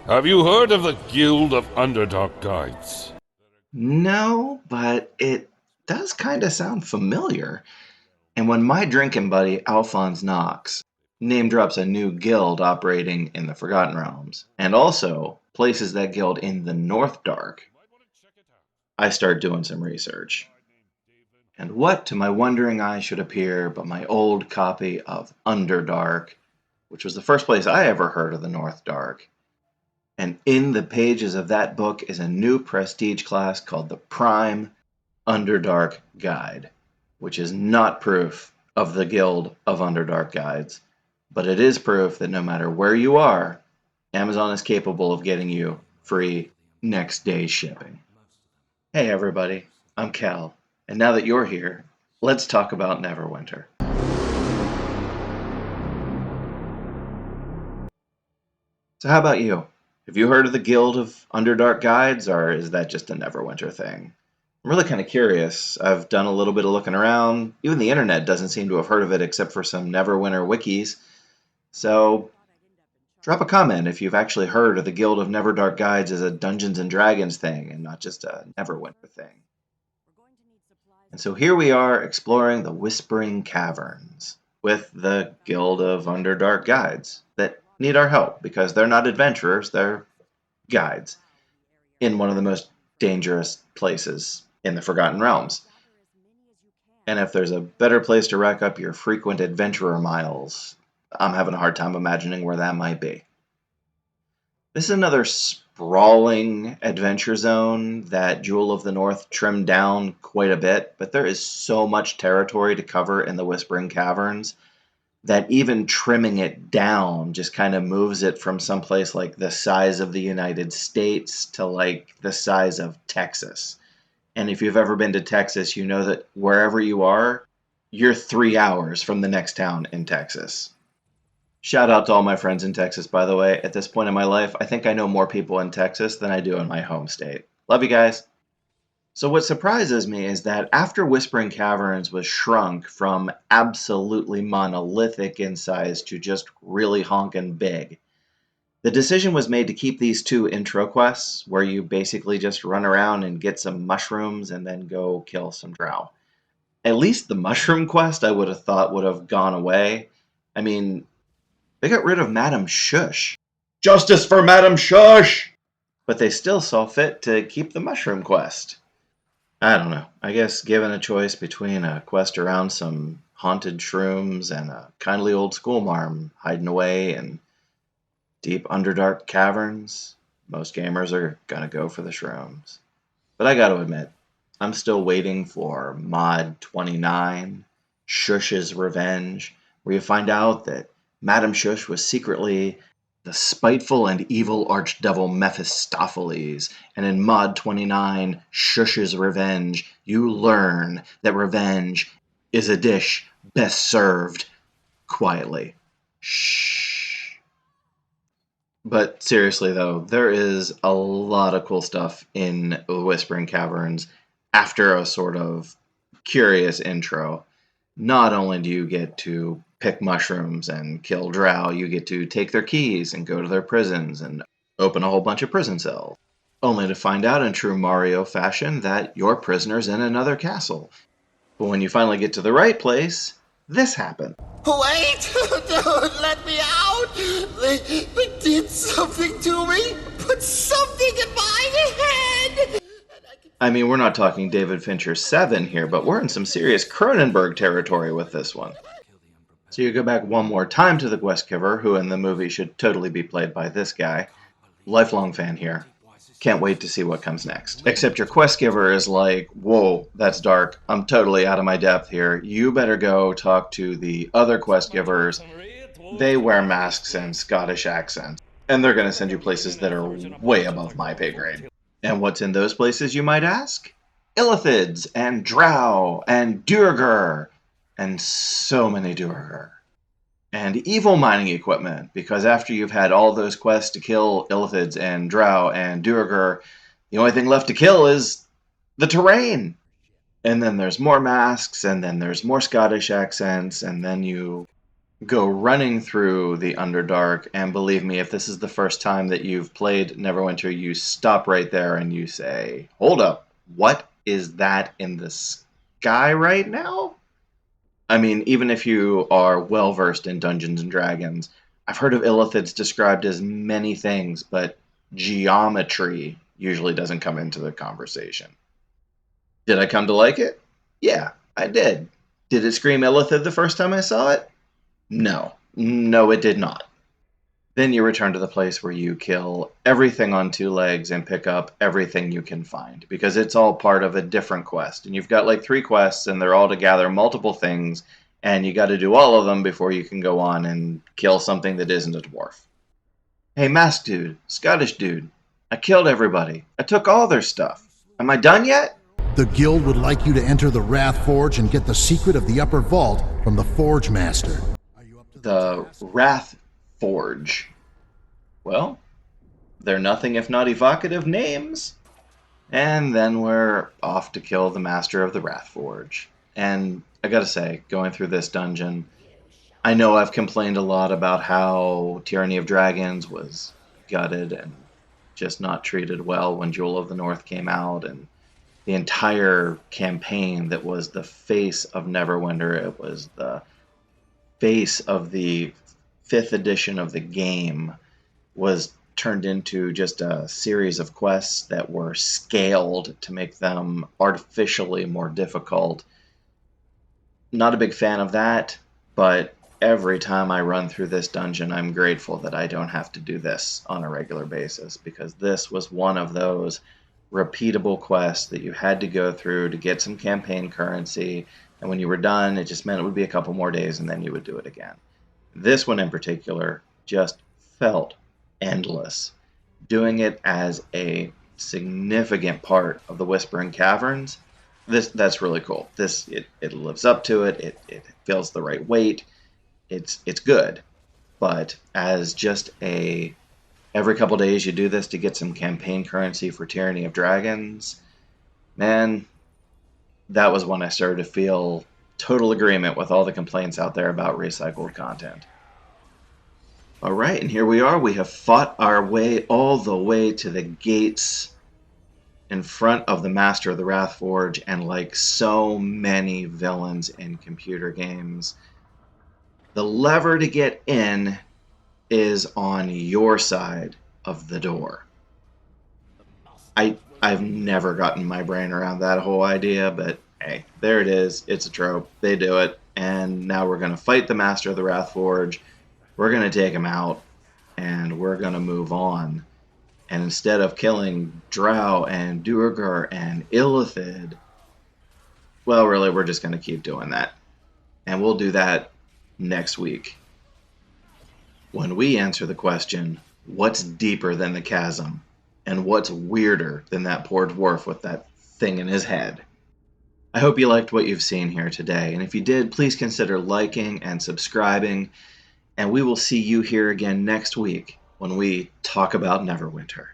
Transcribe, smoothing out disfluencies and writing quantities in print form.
Have you heard of the Guild of Underdark Guides? No, but it does kind of sound familiar. And when my drinking buddy Alphonse Knox name drops a new guild operating in the Forgotten Realms, and also places that guild in the North Dark, I start doing some research. And what to my wondering eye should appear but my old copy of Underdark, which was the first place I ever heard of the North Dark. And in the pages of that book is a new prestige class called the Prime Underdark Guide, which is not proof of the Guild of Underdark Guides, but it is proof that no matter where you are, Amazon is capable of getting you free next day shipping. Hey everybody, I'm Cal, and now that you're here, let's talk about Neverwinter. So how about you? Have you heard of the Guild of Underdark Guides, or is that just a Neverwinter thing? I'm really kind of curious. I've done a little bit of looking around. Even the internet doesn't seem to have heard of it except for some Neverwinter wikis. So drop a comment if you've actually heard of the Guild of Neverdark Guides as a Dungeons and Dragons thing and not just a Neverwinter thing. And so here we are exploring the Whispering Caverns with the Guild of Underdark Guides that need our help because they're not adventurers, they're guides in one of the most dangerous places in the Forgotten Realms. And if there's a better place to rack up your frequent adventurer miles, I'm having a hard time imagining where that might be. This is another sprawling adventure zone that Jewel of the North trimmed down quite a bit, but there is so much territory to cover in the Whispering Caverns that even trimming it down just kind of moves it from someplace like the size of the United States to like the size of Texas. And if you've ever been to Texas, you know that wherever you are, you're 3 hours from the next town in Texas. Shout out to all my friends in Texas, by the way. At this point in my life, I think I know more people in Texas than I do in my home state. Love you guys. So what surprises me is that after Whispering Caverns was shrunk from absolutely monolithic in size to just really honkin' big, the decision was made to keep these two intro quests where you basically just run around and get some mushrooms and then go kill some drow. At least the mushroom quest I would have thought would have gone away. I mean, they got rid of Madam Shoosh. Justice for Madam Shoosh! But they still saw fit to keep the mushroom quest. I don't know. I guess given a choice between a quest around some haunted shrooms and a kindly old schoolmarm hiding away in deep underdark caverns, most gamers are gonna go for the shrooms. But I gotta admit, I'm still waiting for Mod 29, Shush's Revenge, where you find out that Madam Shush was secretly the spiteful and evil archdevil Mephistopheles, and in Mod 29, Shush's Revenge, you learn that revenge is a dish best served quietly. Shh. But seriously, though, there is a lot of cool stuff in the Whispering Caverns after a sort of curious intro. Not only do you get to pick mushrooms and kill drow, you get to take their keys and go to their prisons and open a whole bunch of prison cells. Only to find out in true Mario fashion that your prisoner's in another castle. But when you finally get to the right place, this happens. Wait! Don't let me out! They did something to me! Put something in my head! I mean, we're not talking David Fincher 7 here, but we're in some serious Cronenberg territory with this one. So you go back one more time to the quest giver, who in the movie should totally be played by this guy. Lifelong fan here. Can't wait to see what comes next. Except your quest giver is like, whoa, that's dark. I'm totally out of my depth here. You better go talk to the other quest givers. They wear masks and Scottish accents. And they're going to send you places that are way above my pay grade. And what's in those places, you might ask? Illithids and Drow and Duergar and so many Duergar. And evil mining equipment, because after you've had all those quests to kill Illithids and Drow and Duergar, the only thing left to kill is the terrain. And then there's more masks, and then there's more Scottish accents, and then you go running through the Underdark, and believe me, if this is the first time that you've played Neverwinter, you stop right there and you say, hold up, what is that in the sky right now? I mean, even if you are well versed in Dungeons and Dragons, I've heard of illithids described as many things, but geometry usually doesn't come into the conversation. Did I come to like it? Yeah, I did. Did it scream illithid the first time I saw it? No. No, it did not. Then you return to the place where you kill everything on two legs and pick up everything you can find, because it's all part of a different quest. And you've got like 3 quests, and they're all to gather multiple things, and you got to do all of them before you can go on and kill something that isn't a dwarf. Hey, masked dude, Scottish dude, I killed everybody. I took all their stuff. Am I done yet? The guild would like you to enter the Wrath Forge and get the secret of the upper vault from the Forge Master. The Wrath Forge. Well, they're nothing if not evocative names. And then we're off to kill the Master of the Wrath Forge. And I gotta say, going through this dungeon, I know I've complained a lot about how Tyranny of Dragons was gutted and just not treated well when Jewel of the North came out, and the entire campaign that was the face of Neverwinter, it was the face of the 5th edition of the game, was turned into just a series of quests that were scaled to make them artificially more difficult. Not a big fan of that, but every time I run through this dungeon, I'm grateful that I don't have to do this on a regular basis, because this was one of those repeatable quests that you had to go through to get some campaign currency, and when you were done, it just meant it would be a couple more days and then you would do it again. This one in particular just felt endless. Doing it as a significant part of the Whispering Caverns, that's really cool. It lives up to it. It feels the right weight. It's good, but as just a every couple days you do this to get some campaign currency for Tyranny of Dragons, man, that was when I started to feel total agreement with all the complaints out there about recycled content. All right, and here we are. We have fought our way all the way to the gates in front of the Master of the Wrath Forge, and like so many villains in computer games, the lever to get in is on your side of the door. I've never gotten my brain around that whole idea, but hey, there it is. It's a trope. They do it. And now we're going to fight the Master of the Wrath Forge. We're going to take him out, and we're going to move on. And instead of killing Drow and Duergar and Illithid, well, really, we're just going to keep doing that. And we'll do that next week, when we answer the question, what's deeper than the chasm? And what's weirder than that poor dwarf with that thing in his head? I hope you liked what you've seen here today, and if you did, please consider liking and subscribing, and we will see you here again next week when we talk about Neverwinter.